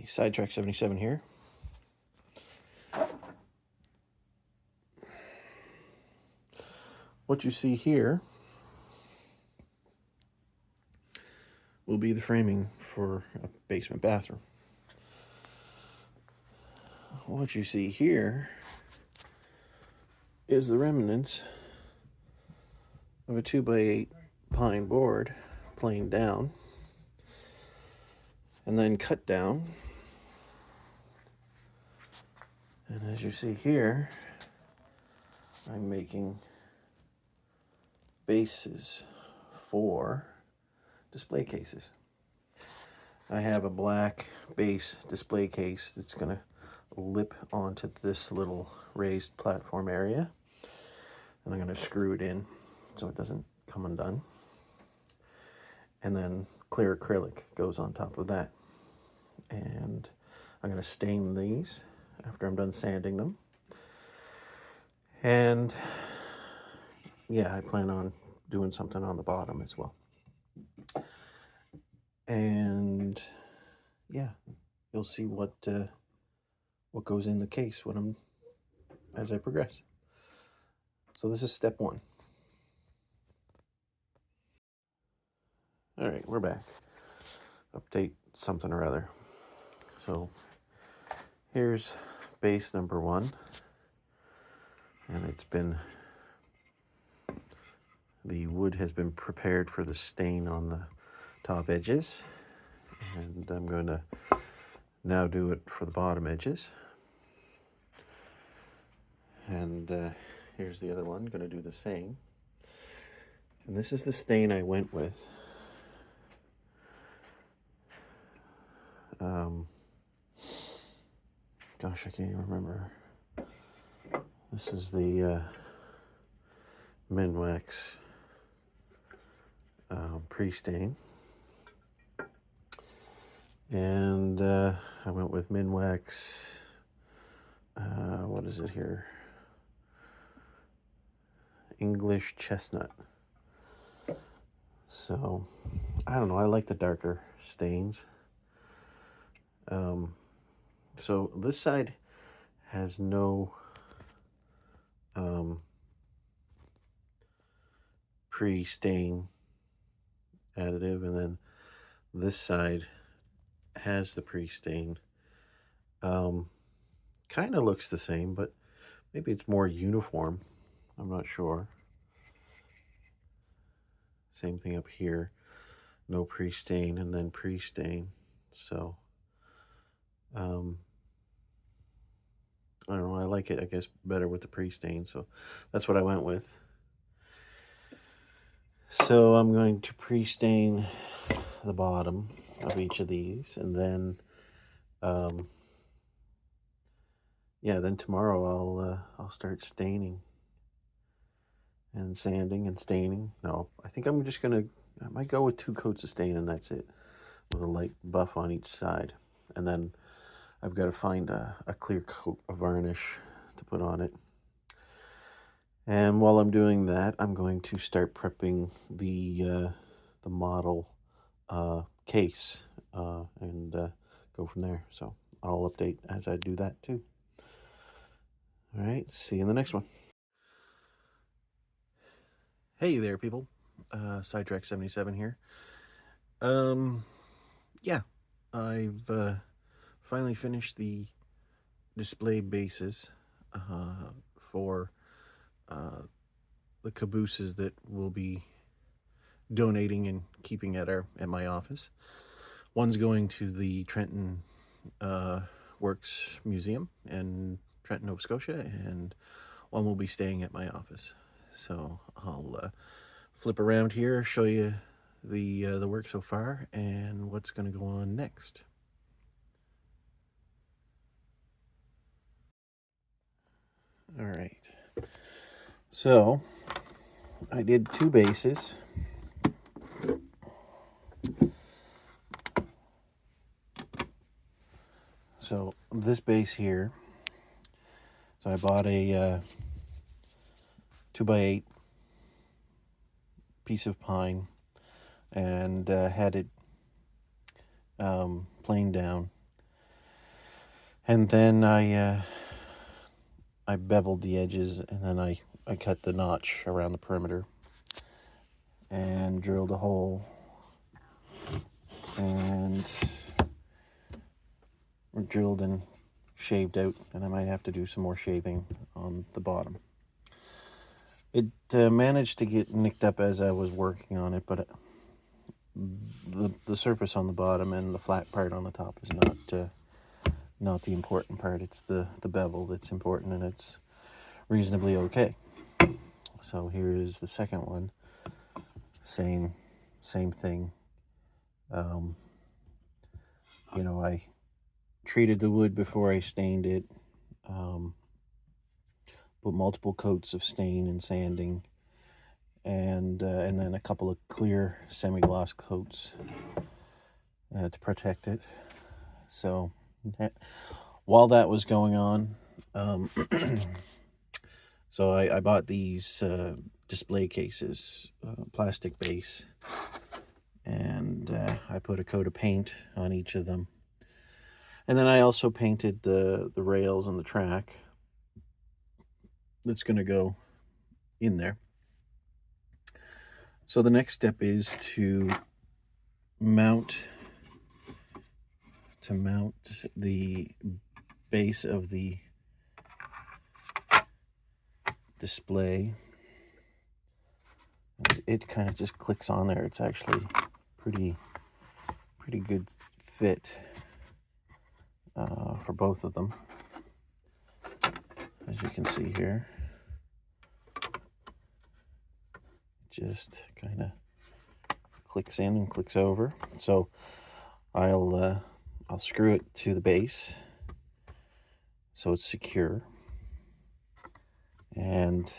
Sidetrack 77 here. What you see here will be the framing for a basement bathroom. What you see here is the remnants of a 2x8 pine board planed down and then cut down. And as you see here, I'm making bases for display cases. I have a black base display case that's going to lip onto this little raised platform area, and I'm going to screw it in so it doesn't come undone, and then clear acrylic goes on top of that. And I'm going to stain these after I'm done sanding them. And yeah, I plan on doing something on the bottom as well. And yeah, you'll see what goes in the case as I progress. So this is step one. All right, we're back. Update something or other. So here's base number one, and the wood has been prepared for the stain on the top edges, and I'm going to now do it for the bottom edges. And here's the other one, going to do the same. And this is the stain I went with. Gosh, I can't even remember. This is the Minwax pre-stain. And I went with Minwax, what is it here? English chestnut. So, I don't know, I like the darker stains. So this side has no pre-stain additive, and then this side has the pre-stain. Kind of looks the same, but maybe it's more uniform. I'm not sure. Same thing up here. No pre-stain and then pre-stain. So, I don't know. I like it, I guess, better with the pre-stain. So that's what I went with. So I'm going to pre-stain the bottom of each of these, and then yeah, then tomorrow I'll start staining and sanding and staining. No, I think I might go with 2 coats of stain, and that's it, with a light buff on each side. And then I've got to find a clear coat of varnish to put on it. And while I'm doing that, I'm going to start prepping the model case and go from there. So I'll update as I do that too. All right, see you in the next one. Hey there, people. Sidetrack 77 here. Yeah, I've finally finished the display bases for the cabooses that we'll be donating and keeping at my office. One's going to the Trenton Works Museum in Trenton, Nova Scotia, and one will be staying at my office. So I'll flip around here, show you the work so far and what's going to go on next. All right. So I did 2 bases. So this base here, so I bought a 2x8 piece of pine and had it planed down, And then I beveled the edges, and then I cut the notch around the perimeter and drilled a hole and drilled and shaved out, and I might have to do some more shaving on the bottom. It managed to get nicked up as I was working on it, but the surface on the bottom and the flat part on the top is not the important part. It's the bevel that's important, and it's reasonably okay. So here is the second one. Same thing. You know, I treated the wood before I stained it. Put multiple coats of stain and sanding, and then a couple of clear semi-gloss coats to protect it. So while that was going on, so I bought these display cases, plastic base, and I put a coat of paint on each of them. And then I also painted the rails and the track that's going to go in there. So the next step is to mount the base of the display. It kind of just clicks on there. It's actually pretty good fit for both of them, as you can see here. Just kind of clicks in and clicks over. So I'll screw it to the base so it's secure. And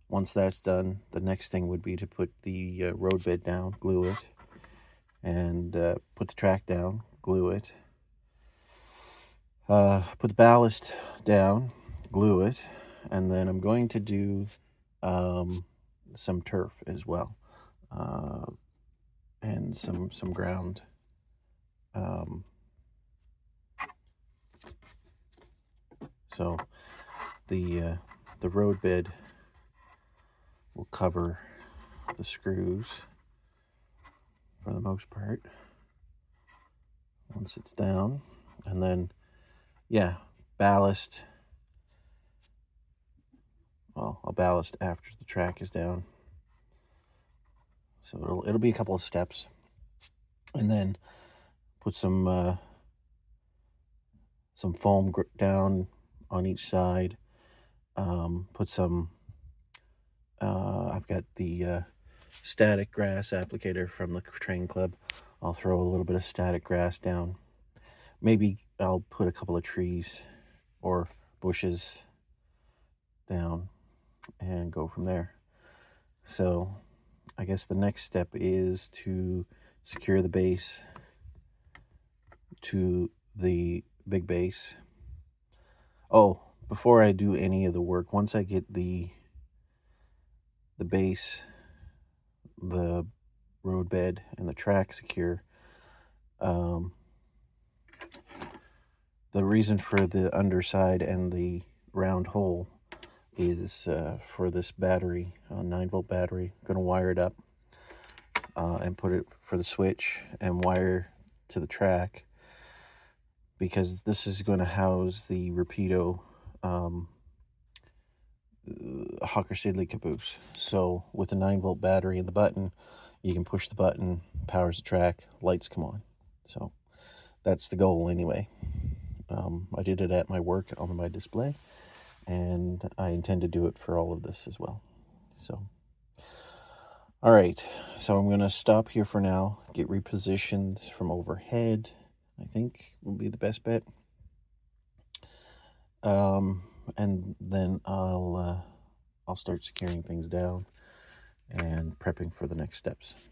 once that's done, the next thing would be to put the road bed down, glue it, and put the track down, glue it. Put the ballast down, glue it, and then I'm going to do some turf as well, and some ground. So the road bed will cover the screws for the most part once it's down, and then ballast. Well, I'll ballast after the track is down, so it'll be a couple of steps, and then put some foam down on each side. Put some. I've got the static grass applicator from the train club. I'll throw a little bit of static grass down. Maybe I'll put a couple of trees or bushes down and go from there. So I guess the next step is to secure the base to the big base. Oh, before I do any of the work, once I get the base, the road bed, and the track secure, the reason for the underside and the round hole is for this battery, a 9-volt battery. I'm going to wire it up and put it for the switch and wire to the track, because this is going to house the Rapido Hawker Siddeley Caboose. So with a 9-volt battery and the button, you can push the button, powers the track, lights come on. So that's the goal anyway. I did it at my work on my display, and I intend to do it for all of this as well. So, all right. So I'm going to stop here for now, get repositioned from overhead, I think will be the best bet. And then I'll start securing things down and prepping for the next steps.